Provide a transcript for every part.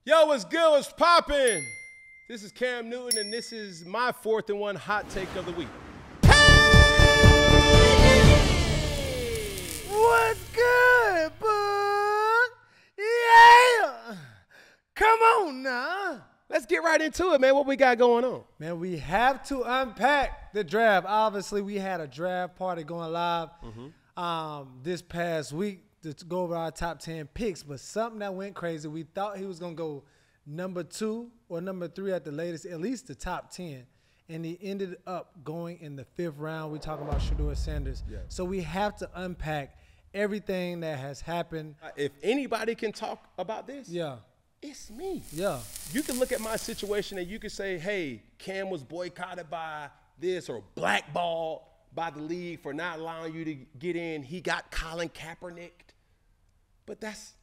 Yo, what's good? What's poppin'? This is Cam Newton, and this is my 4th and 1 hot take of the week. What's good, bud? Yeah! Come on now. Let's get right into it, man. What we got going on? Man, we have to unpack the draft. Obviously, we had a draft party going live this past week to go over our top 10 picks, but something that went crazy. We thought he was going to go number 2 or number 3 at the latest, at least the top 10, and he ended up going in the 5th round. We're talking about Shedeur Sanders. Yeah. So we have to unpack everything that has happened. If anybody can talk about this, it's me. Yeah. You can look at my situation and you can say, hey, Cam was boycotted by this or blackballed by the league for not allowing you to get in. He got Colin Kaepernick. But that's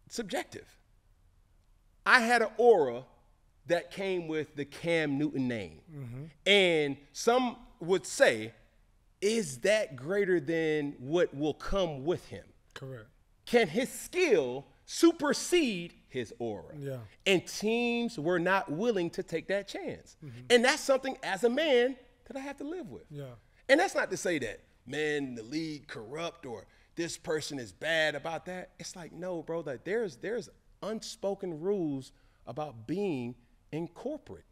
subjective. I had an aura that came with the Cam Newton name. And some would say, is that greater than what will come with him? Correct. Can his skill supersede his aura? Yeah. And teams were not willing to take that chance. And that's something as a man that I have to live with. Yeah. And that's not to say that, man, the league corrupt or this person is bad about that. It's like, no, bro, like there's unspoken rules about being in corporate.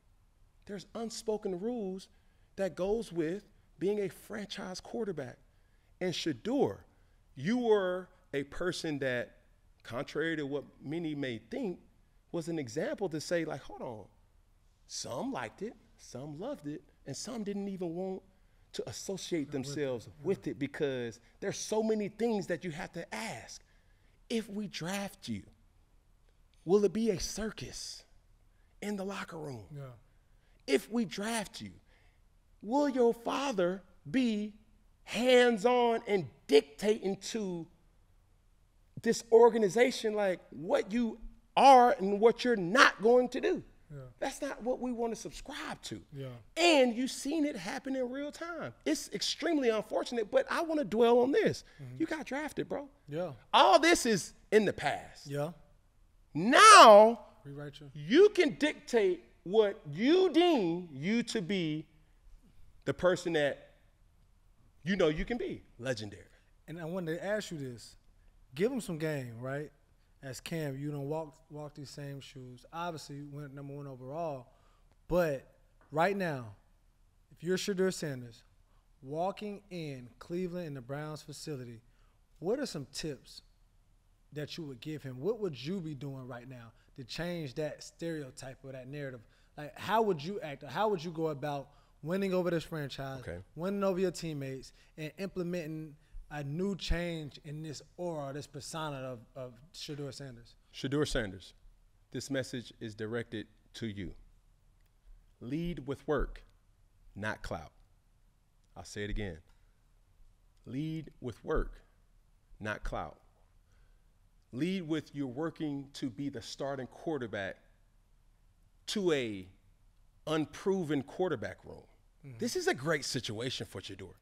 There's unspoken rules that goes with being a franchise quarterback. And Shedeur, you were a person that, contrary to what many may think, was an example to say, like, hold on, some liked it, some loved it, and some didn't even want to associate themselves with it because there's so many things that you have to ask. If we draft you, will it be a circus in the locker room? Yeah. If we draft you, will your father be hands-on and dictating to this organization like what you are and what you're not going to do? Yeah. That's not what we want to subscribe to. Yeah. And you've seen it happen in real time. It's extremely unfortunate, but I want to dwell on this. You got drafted, bro. Yeah. All this is in the past. Yeah. Now, Rewrite you. you can dictate what you deem you to be the person that you know you can be. Legendary. And I wanted to ask you this. Give him some game, right? As Cam, you don't walk these same shoes. Obviously, you went number 1 overall. But right now, if you're Shedeur Sanders, walking in Cleveland in the Browns facility, what are some tips that you would give him? What would you be doing right now to change that stereotype or that narrative? Like, how would you act? Or how would you go about winning over this franchise, winning over your teammates, and implementing a new change in this aura, this persona of Shedeur Sanders? Shedeur Sanders, this message is directed to you. Lead with work, not clout. I'll say it again. Lead with work, not clout. Lead with you're working to be the starting quarterback to a unproven quarterback room. This is a great situation for Shedeur.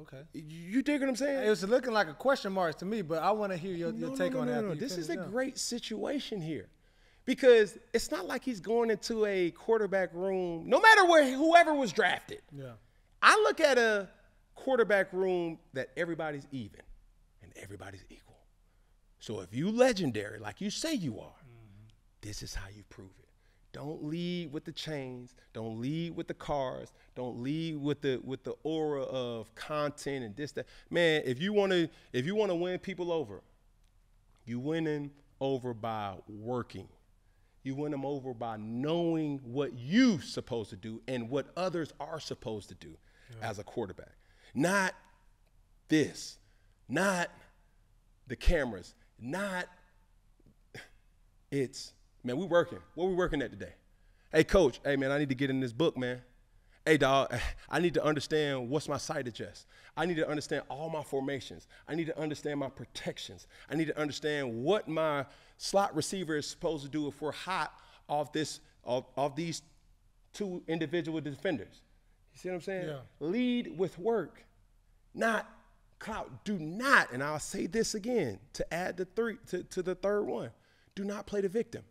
Okay. You dig what I'm saying? It was looking like a question mark to me, but I want to hear your take on that. No. This is a great situation here because it's not like he's going into a quarterback room, no matter whoever was drafted. Yeah. I look at a quarterback room that everybody's even and everybody's equal. So if you legendary, like you say you are, this is how you prove it. Don't lead with the chains. Don't lead with the cars. Don't lead with the aura of content and this, that. Man, if you want to win people over, you win them over by working. You win them over by knowing what you're supposed to do and what others are supposed to do as a quarterback. Not this, not the cameras, not it's, man, we working. What we working at today? Hey, coach, hey, man, I need to get in this book, man. Hey, dog, I need to understand what's my sight adjust. I need to understand all my formations. I need to understand my protections. I need to understand what my slot receiver is supposed to do if we're hot off these 2 individual defenders. You see what I'm saying? Yeah. Lead with work, not clout. Do not, and I'll say this again to add to the third one, do not play the victim.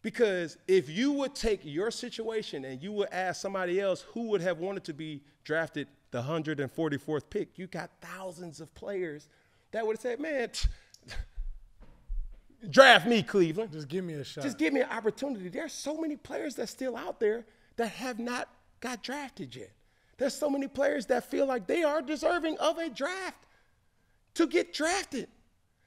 Because if you would take your situation and you would ask somebody else who would have wanted to be drafted the 144th pick, you got thousands of players that would have said, man, draft me, Cleveland. Just give me a shot. Just give me an opportunity. There's so many players that's still out there that have not got drafted yet. There's so many players that feel like they are deserving of a draft to get drafted.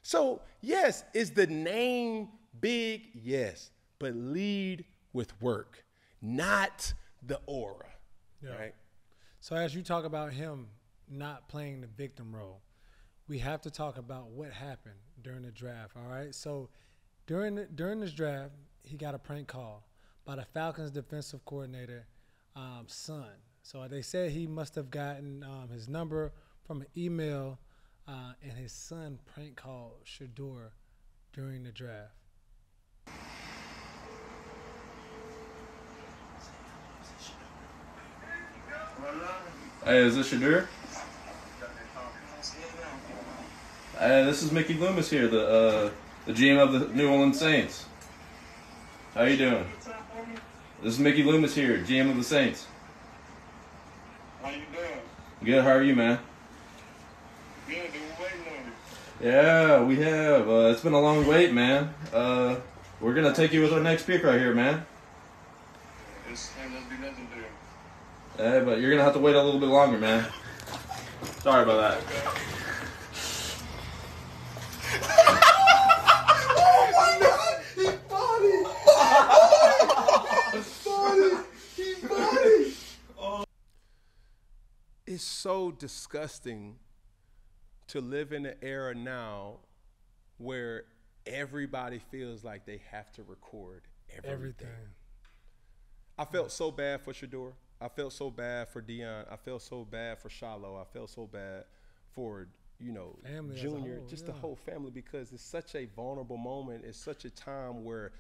So, yes, is the name big? Yes. But lead with work, not the aura, right? So as you talk about him not playing the victim role, we have to talk about what happened during the draft, all right? So during this draft, he got a prank call by the Falcons defensive coordinator, son. So they said he must have gotten his number from an email, and his son prank called Shedeur during the draft. Hey, is this Shedeur? Hey, this is Mickey Loomis here, the GM of the New Orleans Saints. How you doing? This is Mickey Loomis here, GM of the Saints. How you doing? Good, how are you, man? Good, been waiting on you. Yeah, we have. It's been a long wait, man. We're going to take you with our next pick right here, man. This ain't gonna be nothing to do. Hey, but you're going to have to wait a little bit longer, man. Sorry about that. Okay. It's so disgusting to live in an era now where everybody feels like they have to record everything. I felt so bad for Shedeur. I felt so bad for Dion. I felt so bad for Shiloh. I felt so bad for, Family Junior, whole, just the whole family, because it's such a vulnerable moment. It's such a time where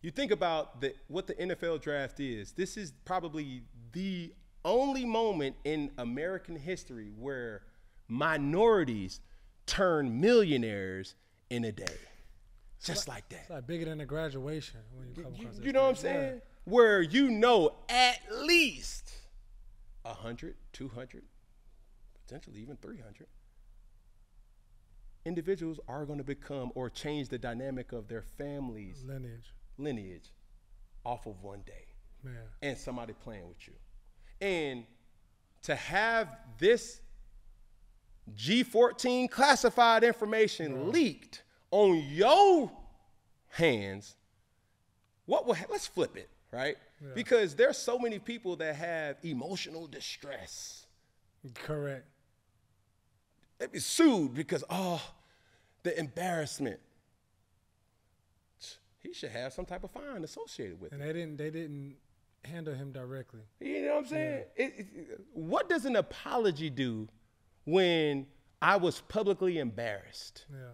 you think about what the NFL draft is. This is probably the only moment in American history where minorities turn millionaires in a day. Just like that. It's like bigger than a graduation when you come across this. You know what I'm saying? Yeah. Where at least 100, 200, potentially even 300 individuals are going to become or change the dynamic of their family's lineage off of one day. Man. And somebody playing with you. And to have this G14 classified information leaked on your hands, let's flip it, right? Yeah. Because there's so many people that have emotional distress. Correct. They be sued because, the embarrassment. He should have some type of fine associated with it. And they didn't handle him directly. You know what I'm saying? Yeah. What does an apology do when I was publicly embarrassed? Yeah.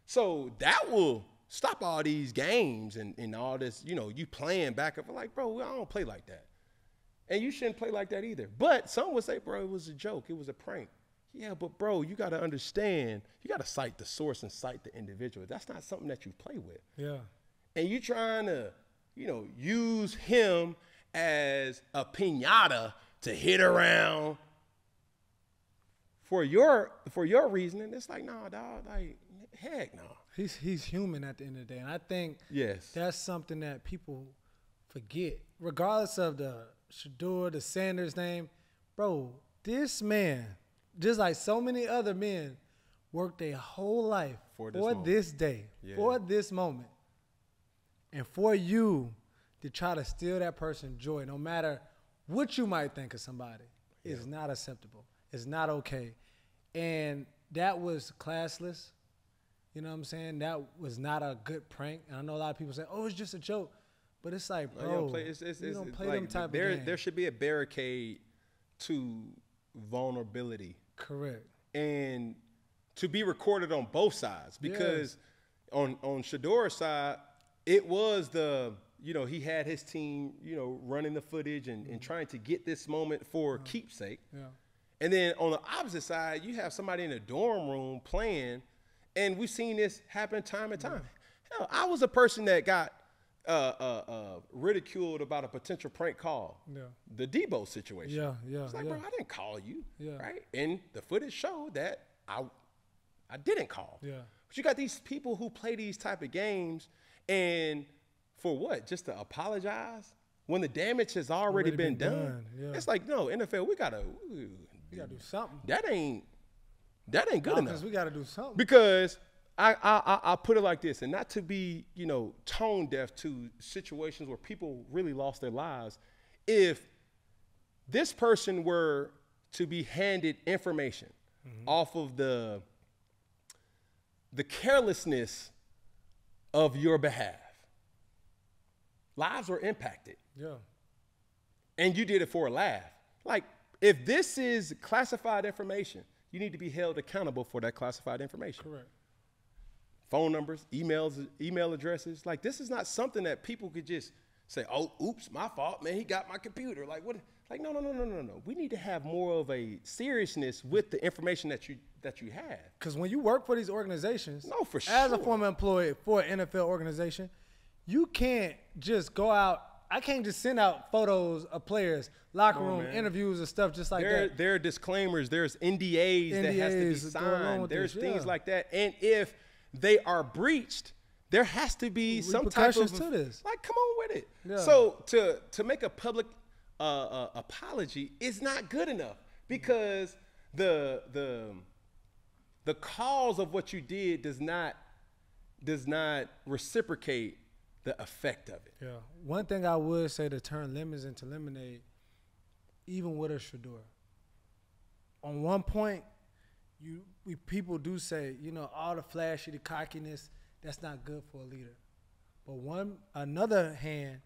So that will stop all these games and all this, you playing back up. Like, bro, I don't play like that. And you shouldn't play like that either. But some would say, bro, it was a joke. It was a prank. Yeah, but, bro, you got to understand. You got to cite the source and cite the individual. That's not something that you play with. Yeah. And you trying to, use him as a piñata to hit around for your reasoning. It's like, nah, dog, like, heck no. He's human at the end of the day. And I think that's something that people forget. Regardless of the Shedeur, the Sanders name, bro, this man, just like so many other men, worked their whole life for this day, for this moment. And for you to try to steal that person's joy, no matter what you might think of somebody, is not acceptable. It's not okay. And that was classless. You know what I'm saying? That was not a good prank. And I know a lot of people say, oh, it's just a joke. But it's like, bro, you don't play them type of games. There should be a barricade to vulnerability. Correct. And to be recorded on both sides. Because on Shedeur's side, it was he had his team, running the footage and trying to get this moment for keepsake. Yeah. And then on the opposite side, you have somebody in a dorm room playing, and we've seen this happen time and time. Hell, I was a person that got ridiculed about a potential prank call. Yeah. The Debo situation. Yeah. It's like, bro, I didn't call you. Yeah. Right? And the footage showed that I didn't call. Yeah. But you got these people who play these type of games, and for what? Just to apologize when the damage has already been done. Yeah. It's like, no, NFL, we gotta do something. That ain't good enough. Because we got to do something. Because I put it like this, and not to be, tone deaf to situations where people really lost their lives. If this person were to be handed information off of the carelessness of your behalf, lives were impacted. Yeah. And you did it for a laugh. Like, if this is classified information, you need to be held accountable for that classified information. Correct. Phone numbers, email addresses. Like, this is not something that people could just say, oh, oops, my fault, man, he got my computer. Like, what? Like, no. We need to have more of a seriousness with the information that you have. Because when you work for these organizations, No, for as a sure. former employee for an NFL organization, you can't just go out. I can't just send out photos of players, locker room man. interviews and stuff just like that. There are disclaimers. There's NDAs that has to be NDAs that go along signed. with There's this, things yeah. like that. And if they are breached, there has to be some type of Repercussions to this. Like, come on with it. Yeah. So to make a public apology is not good enough, because the cause of what you did does not reciprocate the effect of it. Yeah. One thing I would say to turn lemons into lemonade, even with a Shedeur. On one point, people do say, all the flashy, the cockiness, that's not good for a leader. But another hand,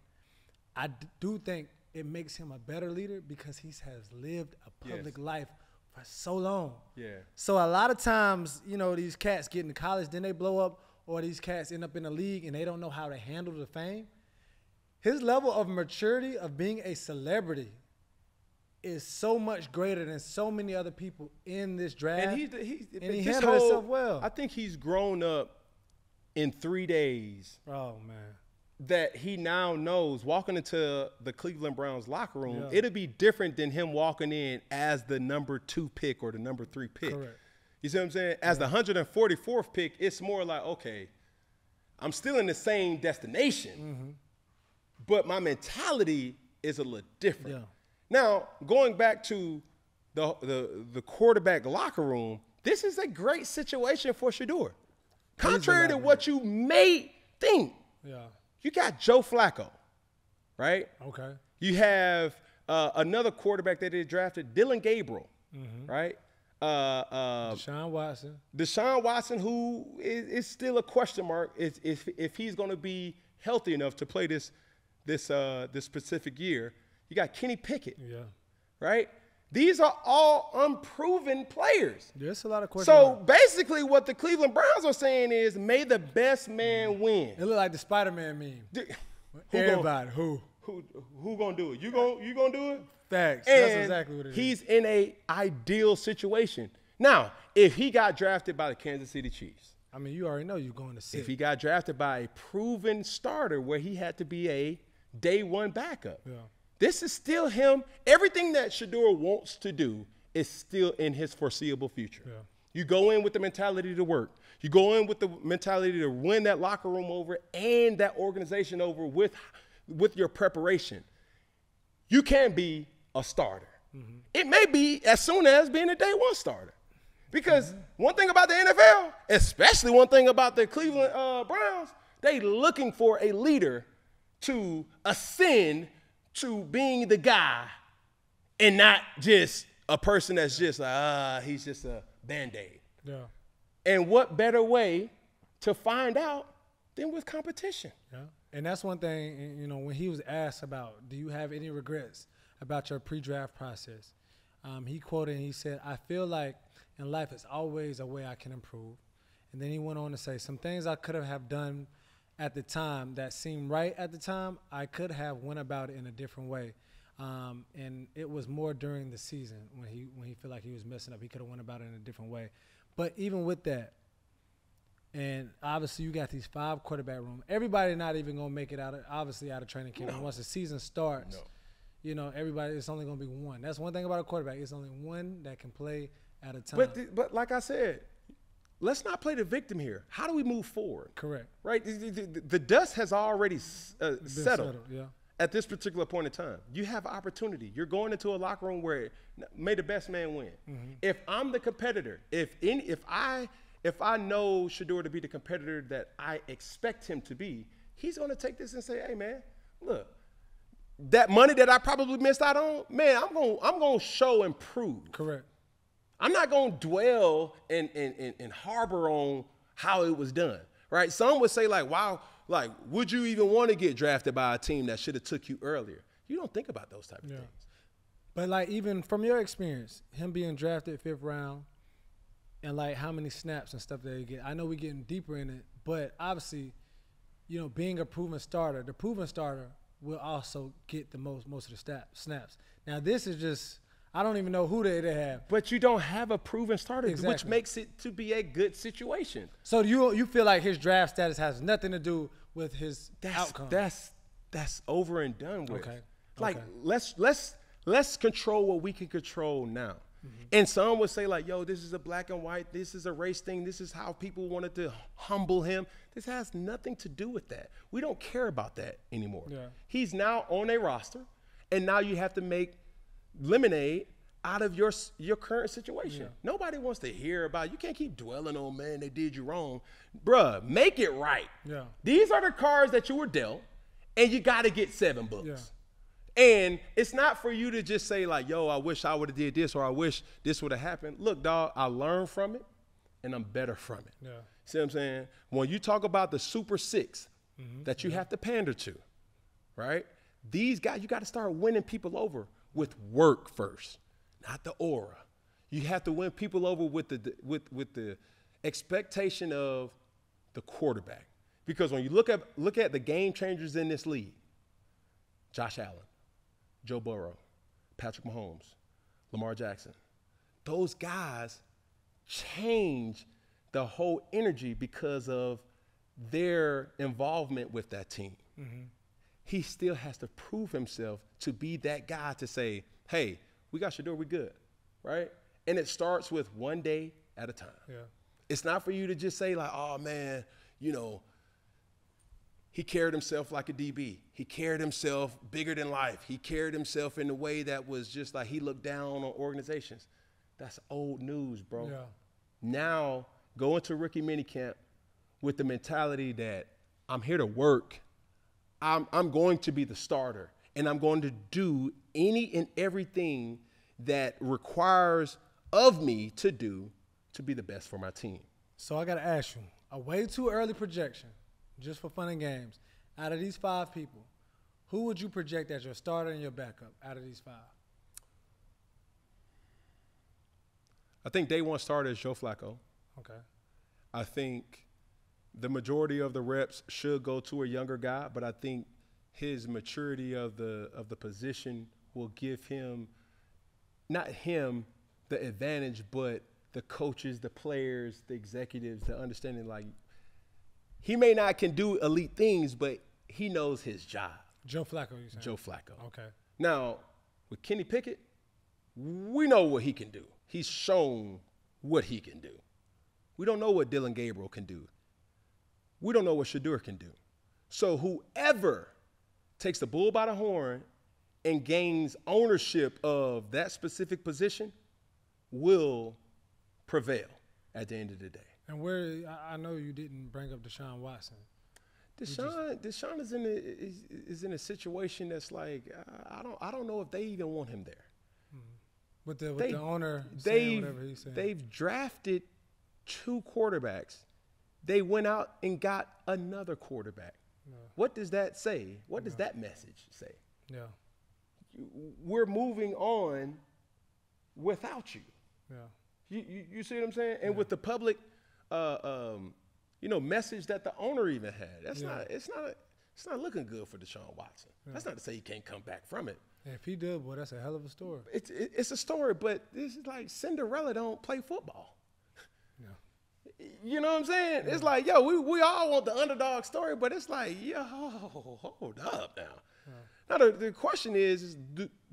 I do think it makes him a better leader because he has lived a public life for so long. Yeah. So a lot of times, these cats get into college, then they blow up, or these cats end up in the league and they don't know how to handle the fame. His level of maturity of being a celebrity is so much greater than so many other people in this draft. And he he this handled himself well. I think he's grown up in 3 days. Oh, man. That he now knows walking into the Cleveland Browns locker room, Yeah. it'll be different than him walking in as the number 2 pick or the number 3 pick. Correct. You see what I'm saying? As the 144th pick, it's more like, okay, I'm still in the same destination, but my mentality is a little different. Yeah. Now, going back to the quarterback locker room, this is a great situation for Shedeur. Contrary to what you may think. Yeah. You got Joe Flacco, right? Okay. You have another quarterback that they drafted, Dylan Gabriel, right? Deshaun Watson. Deshaun Watson, who is still a question mark if he's going to be healthy enough to play this specific year. You got Kenny Pickett, Yeah. right? These are all unproven players. There's a lot of questions. So basically what the Cleveland Browns are saying is, may the best man win. It looked like the Spider-Man meme. Who Everybody. Who? gonna do it? You gonna do it? Facts. And That's exactly what it is. he's in a ideal situation. Now, if he got drafted by the Kansas City Chiefs, I mean, you already know you're going to sit. if he got drafted by a proven starter where he had to be a day one backup, Yeah. this is still him. Everything that Shedeur wants to do is still in his foreseeable future. Yeah. You go in with the mentality to work. You go in with the mentality to win that locker room over and that organization over with your preparation. You can be a starter. It may be as soon as being a day one starter. Because one thing about the NFL, especially one thing about the Cleveland Browns, they looking for a leader to ascend to being the guy and not just a person that's just like, he's just a Band-Aid. Yeah. And what better way to find out than with competition? Yeah. And that's one thing, when he was asked about, do you have any regrets about your pre-draft process? He quoted and he said, I feel like in life it's always a way I can improve. And then he went on to say, some things I could have done at the time that seemed right at the time, I could have went about it in a different way. And it was more during the season when he felt like he was messing up. He could have went about it in a different way. But even with that, And obviously, you got these 5 quarterback room. Everybody not even gonna make it out of training camp. No. Once the season starts, No. you know, everybody, it's only gonna be one. That's one thing about a quarterback. It's only one that can play at a time. But like I said, let's not play the victim here. How do we move forward? Correct. Right? The dust has already settled Yeah. at this particular point in time. You have opportunity. You're going into a locker room where may the best man win. Mm-hmm. If I'm the competitor, if I know Shedeur to be the competitor that I expect him to be, he's going to take this and say, hey, man, look, that money that I probably missed out on, man, I'm going to show and prove. Correct. I'm not going to dwell and harbor on how it was done, right? Some would say, like, wow, like, would you even want to get drafted by a team that should have took you earlier? You don't think about those type of things. But, like, even from your experience, him being drafted 5th round, and, like, how many snaps and stuff that he get. I know we're getting deeper in it, but obviously, you know, being a proven starter, the proven starter will also get the most of the snaps. Now, this is just, I don't even know who they have. But you don't have a proven starter, Exactly. which makes it to be a good situation. So you feel like his draft status has nothing to do with his outcome? That's over and done with. Okay. Like, Okay. let's control what we can control now. Mm-hmm. And some would say, like, yo, this is a black and white, this is a race thing, this is how people wanted to humble him. This has nothing to do with that. We don't care about that anymore. Yeah. He's now on a roster, and now you have to make lemonade out of your current situation. Yeah. Nobody wants to hear about, you can't keep dwelling on, man, they did you wrong. Bruh, make it right. Yeah. These are the cards that you were dealt, and you got to get 7 books. Yeah. And it's not for you to just say, like, yo, I wish I would have did this, or I wish this would have happened. Look, dog, I learned from it, and I'm better from it. Yeah. See what I'm saying? When you talk about the Super 6 that you have to pander to, right? These guys, you got to start winning people over with work first, not the aura. You have to win people over with the expectation of the quarterback. Because when you look at the game changers in this league, Josh Allen, Joe Burrow, Patrick Mahomes, Lamar Jackson, those guys change the whole energy because of their involvement with that team. Mm-hmm. He still has to prove himself to be that guy to say, hey, we got Shedeur, we good, right? And it starts with one day at a time. Yeah. It's not for you to just say, like, oh, man, you know, he carried himself like a DB. He carried himself bigger than life. He carried himself in a way that was just like he looked down on organizations. That's old news, bro. Yeah. Now, go into rookie minicamp with the mentality that I'm here to work. I'm going to be the starter, and I'm going to do any and everything that requires of me to do to be the best for my team. So I got to ask you, a way too early projection, just for fun and games, out of these 5 people, who would you project as your starter and your backup out of these 5? I think day one starter is Joe Flacco. Okay. I think the majority of the reps should go to a younger guy, but I think his maturity of the position will give him, not him the advantage, but the coaches, the players, the executives, the understanding, like, he may not can do elite things, but he knows his job. Joe Flacco, you saying? Joe Flacco. Okay. Now, with Kenny Pickett, we know what he can do. He's shown what he can do. We don't know what Dylan Gabriel can do. We don't know what Shedeur can do. So whoever takes the bull by the horn and gains ownership of that specific position will prevail at the end of the day. And where I know you didn't bring up Deshaun Watson. Deshaun is in a situation that's like, I don't know if they even want him there. With the owner saying whatever he's saying. They've drafted 2 quarterbacks. They went out and got another quarterback. Yeah. What does that say? What does that message say? Yeah. We're moving on without you. Yeah. You see what I'm saying? And with the public, message that the owner even had, it's not looking good for Deshaun Watson. Yeah. That's not to say he can't come back from it. And if he did, boy, that's a hell of a story. It's a story, but this is like Cinderella don't play football. Yeah. You know what I'm saying? It's like, yo, we all want the underdog story, but it's like, yo, hold up now. Now, the question is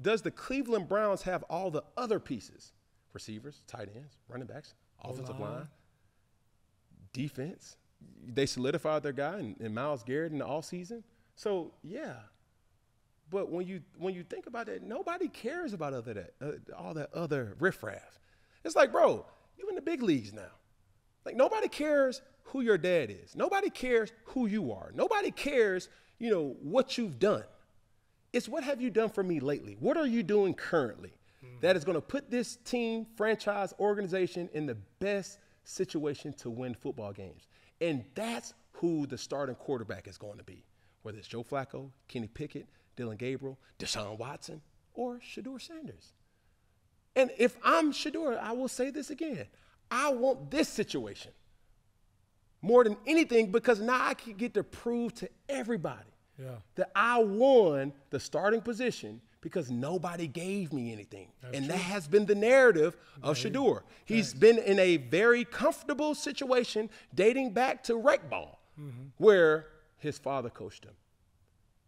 does the Cleveland Browns have all the other pieces? Receivers, tight ends, running backs, offensive line, defense. They solidified their guy in Myles Garrett in the offseason. So, yeah. But when you think about that, nobody cares about all that other riffraff. It's like, bro, you in the big leagues now. Like, nobody cares who your dad is. Nobody cares who you are. Nobody cares, what you've done. It's what have you done for me lately? What are you doing currently that is going to put this team, franchise, organization in the best situation to win football games? And that's who the starting quarterback is going to be, whether it's Joe Flacco, Kenny Pickett, Dylan Gabriel, Deshaun Watson, or Shedeur Sanders. And if I'm Shedeur, I will say this again. I want this situation more than anything because now I can get to prove to everybody that I won the starting position because nobody gave me anything. That has been the narrative of Shedeur. He's been in a very comfortable situation dating back to rec ball where his father coached him.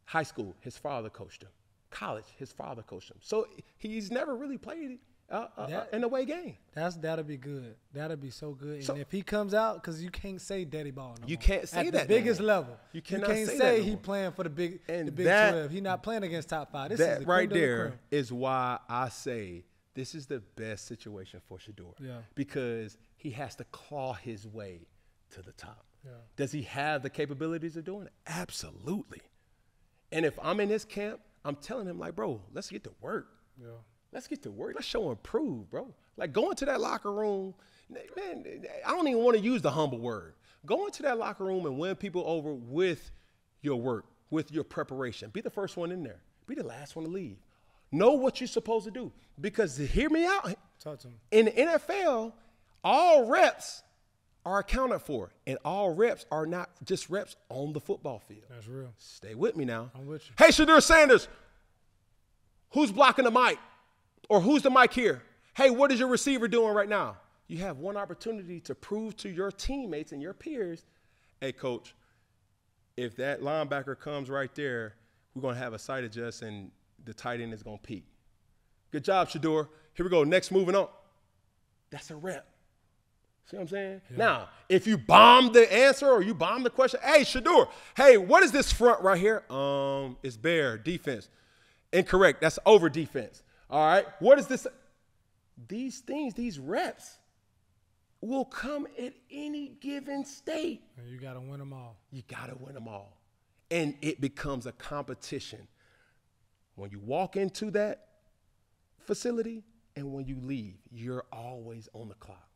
High school, his father coached him. College, his father coached him. So he's never really played an away game. That'll be good. That'll be so good. And if he comes out, because you can't say daddy ball no more. You can't say that at the biggest level. You can't say he playing for the Big 12. He's not playing against top 5. This is the right there is why I say this is the best situation for Shedeur. Yeah. Because he has to claw his way to the top. Yeah. Does he have the capabilities of doing it? Absolutely. And if I'm in his camp, I'm telling him, like, bro, let's get to work. Yeah. Let's get to work. Let's show and prove, bro. Like, go into that locker room, man, I don't even want to use the humble word. Go into that locker room and win people over with your work, with your preparation. Be the first one in there. Be the last one to leave. Know what you're supposed to do. Because, hear me out, talk to me. In the NFL, all reps are accounted for, and all reps are not just reps on the football field. That's real. Stay with me now. I'm with you. Hey, Shedeur Sanders, who's blocking the mic? Or who's the mic here? Hey, what is your receiver doing right now? You have one opportunity to prove to your teammates and your peers, hey, coach, if that linebacker comes right there, we're going to have a sight adjust and the tight end is going to peek. Good job, Shedeur. Here we go. Next, moving on. That's a rep. See what I'm saying? Yeah. Now, if you bomb the answer or you bomb the question, hey, Shedeur, hey, what is this front right here? It's bear, defense. Incorrect. That's over defense. All right. What is this? These things, these reps will come at any given state. And you got to win them all. You got to win them all. And it becomes a competition when you walk into that facility and when you leave, you're always on the clock.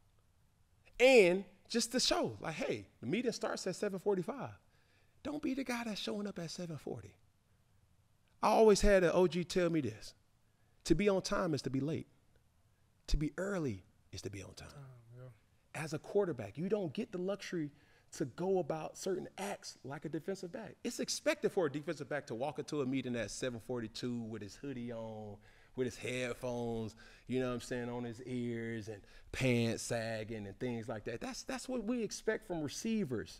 And just to show, like, hey, the meeting starts at 7:45. Don't be the guy that's showing up at 7:40. I always had an OG tell me this. To be on time is to be late. To be early is to be on time. As a quarterback, you don't get the luxury to go about certain acts like a defensive back. It's expected for a defensive back to walk into a meeting at 7:42 with his hoodie on, with his headphones, you know what I'm saying, on his ears and pants sagging and things like that. That's what we expect from receivers,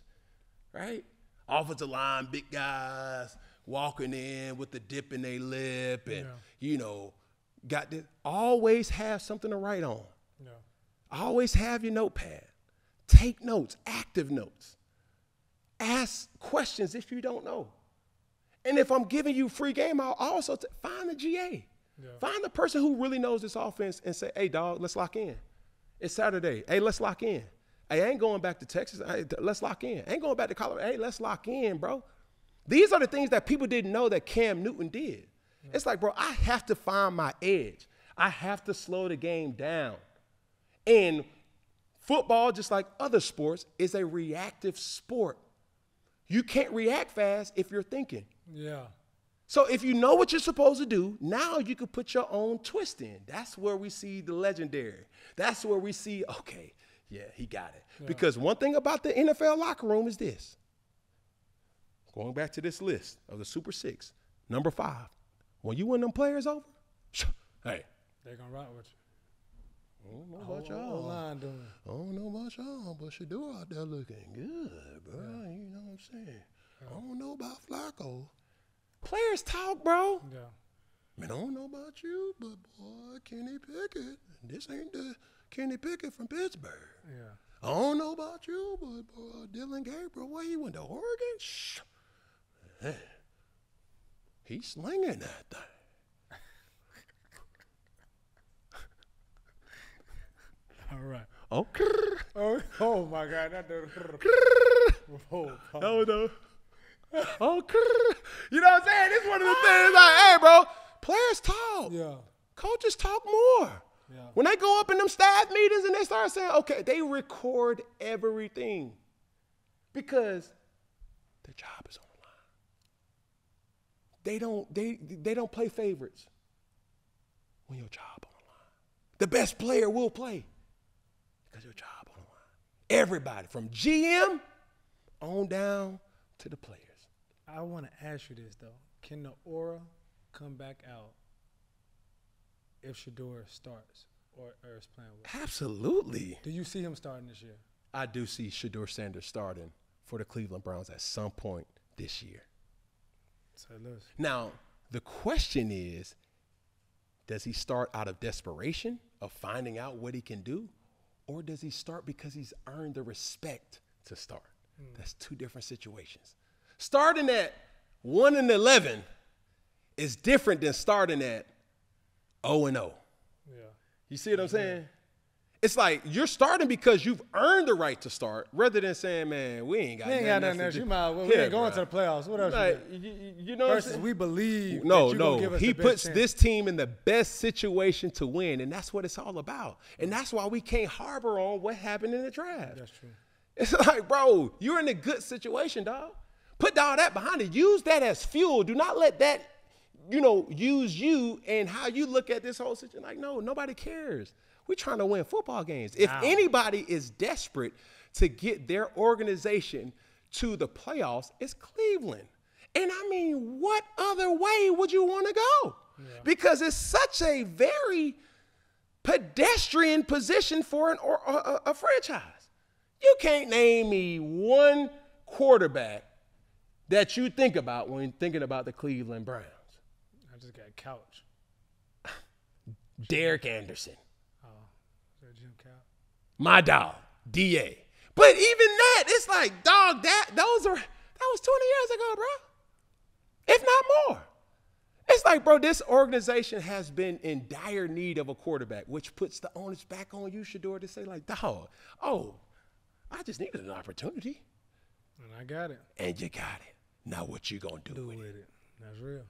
right? Offensive line, big guys walking in with the dip in their lip and, got to always have something to write on. Yeah. Always have your notepad. Take notes, active notes. Ask questions if you don't know. And if I'm giving you free game, I'll also find the GA. Yeah. Find the person who really knows this offense and say, hey, dog, let's lock in. It's Saturday. Hey, let's lock in. Hey, I ain't going back to Texas. Hey, let's lock in. I ain't going back to Colorado. Hey, let's lock in, bro. These are the things that people didn't know that Cam Newton did. It's like, bro, I have to find my edge. I have to slow the game down. And football, just like other sports, is a reactive sport. You can't react fast if you're thinking. Yeah. So if you know what you're supposed to do, now you can put your own twist in. That's where we see the legendary. That's where we see, okay, yeah, he got it. Yeah. Because one thing about the NFL locker room is this. Going back to this list of the Super Six, number 5. When you win them players over, hey. They're going to rock with I don't know about y'all. O-line doing? I don't know about y'all, but Shedeur out there looking good, bro. Yeah. You know what I'm saying? Yeah. I don't know about Flacco. Players talk, bro. Yeah. Man, I don't know about you, but boy, Kenny Pickett. This ain't the Kenny Pickett from Pittsburgh. Yeah. I don't know about you, but boy, Dylan Gabriel, where he went to Oregon? Shh. Man, he's slinging that thing. All right. Okay. Oh my God. Not the. Oh, No. Okay. You know what I'm saying? It's one of the things like, hey, bro, players talk. Yeah. Coaches talk more. Yeah. When they go up in them staff meetings and they start saying, okay, they record everything because their job is on the line. They don't play favorites when your job on the line. The best player will play because your job on the line. Everybody from GM on down to the players. I want to ask you this, though. Can the aura come back out if Shedeur starts or is playing with? Absolutely. Do you see him starting this year? I do see Shedeur Sanders starting for the Cleveland Browns at some point this year. Say less. Now, the question is, does he start out of desperation of finding out what he can do, or does he start because he's earned the respect to start? That's two different situations. Starting at 1-11 is different than starting at 0-0. Yeah. You see what I'm saying? It's like you're starting because you've earned the right to start, rather than saying, "Man, we ain't got We ain't got nothing else. You might as well. We ain't going to the playoffs. What else? Like, you got? you know what I'm Versus saying? we believe that No, you gonna no. give us He the best puts chance. this team in the best situation to win, and that's what it's all about. And that's why we can't harbor on what happened in the draft. That's true. It's like, bro, you're in a good situation, dog. Put all that behind it. Use that as fuel. Do not let that, use you and how you look at this whole situation. Like, no, nobody cares. We're trying to win football games. If anybody is desperate to get their organization to the playoffs, it's Cleveland. And I mean, what other way would you want to go? Yeah. Because it's such a very pedestrian position for a franchise. You can't name me one quarterback that you think about when thinking about the Cleveland Browns. I just got couch. Derek Anderson. Oh, is that Jim Couch? My dog, DA. But even that, it's like, dog, that was 20 years ago, bro. If not more. It's like, bro, this organization has been in dire need of a quarterback, which puts the onus back on you, Shedeur, to say, like, dog, I just needed an opportunity. And I got it. And you got it. Now what you gonna do with it? That's real.